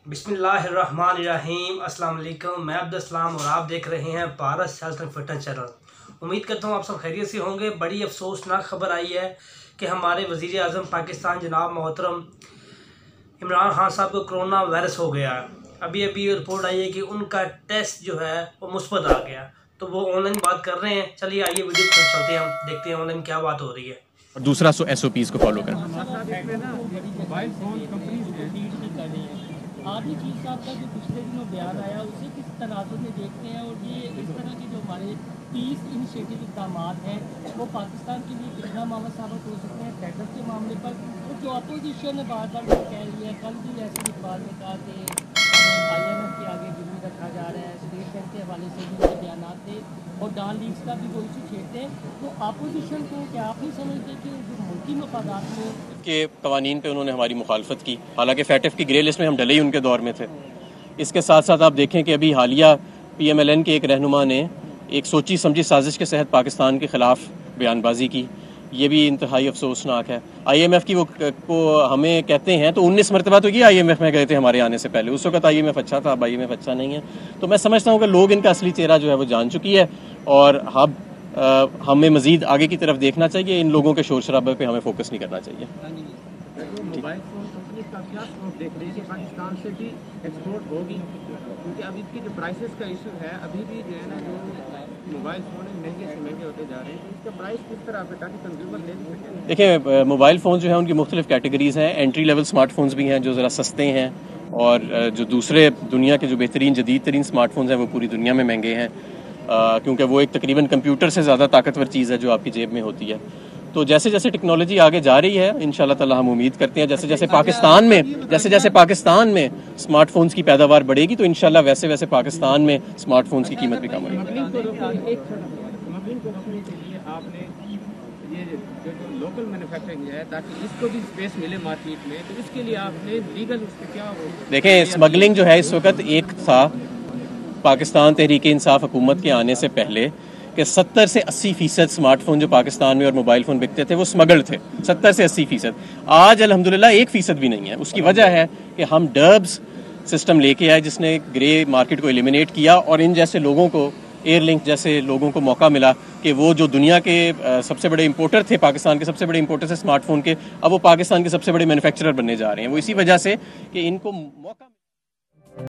बिस्मिल्लाहिर्रहमानिर्रहीम। अस्सलाम वालेकुम। मैं अब्दुलसलाम और आप देख रहे हैं Bharat health and fitness channel. उम्मीद करता हूँ आप सब खैरियत से होंगे। बड़ी अफसोसनाक खबर आई है कि हमारे वज़ीर आज़म पाकिस्तान जनाब मोहतरम इमरान खान साहब को कोरोना वायरस हो गया। अभी रिपोर्ट आई है कि उनका टेस्ट जो है वो मुस्बत आ गया, तो वो ऑनलाइन बात कर रहे हैं। चलिए आइए वीडियो पर चलते हैं, हम देखते हैं ऑनलाइन क्या बात हो रही है। और दूसरा SOPs को फॉलो करें। आदमी चीज़ साहब का जो पिछले दिनों बयान आया उसे किस तनाजुर में देखते हैं, और ये इस तरह के जो हमारे 30 इनिशिएटिव इक़दाम हैं वो पाकिस्तान के लिए कितना मामला साबित हो सकते हैं टैक्स के मामले पर। और जो अपोजिशन बार बार कह रही है, कल भी ऐसे इकबाल ने कहा कि IMF के आगे गिरवी रखा जा रहा है, स्टेट बैंक के हवाले से भी उनके बयान थे और डाल लीग्स का भी वो इशू छेड़ते हैं। तो अपोजिशन को क्या आप नहीं समझते कि जो मुल्की मफादात में के कवानीन पे उन्होंने हमारी मुखालफत की, हालांकि FATF की ग्रे लिस्ट में हम डले ही उनके दौर में थे। इसके साथ साथ आप देखें कि अभी हालिया PMLN के एक रहनुमा ने एक सोची समझी साजिश के तहत पाकिस्तान के ख़िलाफ़ बयानबाजी की, ये भी इंतहाई अफसोसनाक है। IMF की वो को हमें कहते हैं तो 19 मरतबा तो ये IMF में गए थे हमारे आने से पहले। उस वक्त IMF अच्छा था, अब IMF अच्छा नहीं है। तो मैं समझता हूँ कि लोग इनका असली चेहरा जो है वो जान चुकी है और अब हमें मज़ीद आगे की तरफ देखना चाहिए। इन लोगों के शोर शराबे पे हमें फोकस नहीं करना चाहिए। मोबाइल फ़ोन कंपनी का क्या स्कोप देख रही है कि पाकिस्तान से भी एक्सपोर्ट होगी, क्योंकि अभी की जो प्राइसेस का इशू है, अभी भी जो है ना जो मोबाइल फ़ोन महंगे से महंगे होते जा रहे हैं, तो इसका प्राइस किस तरह पे ताकि कंज्यूमर ले सकें। देखिए, मोबाइल फ़ोन जो है उनकी मुख्तलिफ कैटेगरीज़ हैं। एंट्री लेवल स्मार्टफोन्स भी हैं जो ज़रा सस्ते हैं, और जो दूसरे दुनिया के जो बेहतरीन जदीद तरीन स्मार्टफोन्स हैं वो पूरी दुनिया में महंगे हैं, क्योंकि वो एक तकरीबन कंप्यूटर से ज़्यादा ताकतवर चीज़ है जो आपकी जेब में होती है। तो जैसे जैसे टेक्नोलॉजी आगे जा रही है इंशाल्लाह ताला हम उम्मीद करते हैं जैसे जैसे पाकिस्तान में स्मार्टफोन्स की पैदावार बढ़ेगी तो इंशाल्लाह वैसे वैसे पाकिस्तान में स्मार्टफोन्स की कीमत भी कम होगी। लोकल मैन्युफैक्चरिंग है ताकि इसको भी स्पेस मिले मार्केट में, तो इसके लिए आपने लीगल उस पर क्या देखें, स्मगलिंग जो है इस वक्त एक था पाकिस्तान तहरीक इंसाफ हुकूमत के आने से पहले कि 70 से 80% स्मार्टफोन जो पाकिस्तान में और मोबाइल फ़ोन बिकते थे वो स्मगल्ड थे। 70 से 80%। आज अल्हम्दुलिल्लाह 1% भी नहीं है। उसकी वजह है कि हम डर्ब्स सिस्टम लेके आए जिसने ग्रे मार्केट को एलिमिनेट किया, और इन जैसे लोगों को, एयरलिंक जैसे लोगों को मौका मिला कि वो जो दुनिया के सबसे बड़े इंपोर्टर थे, पाकिस्तान के सबसे बड़े इंपोर्टर थे स्मार्टफोन के, अब वो पाकिस्तान के सबसे बड़े मैन्युफैक्चरर बनने जा रहे हैं। वो इसी वजह से कि इनको मौका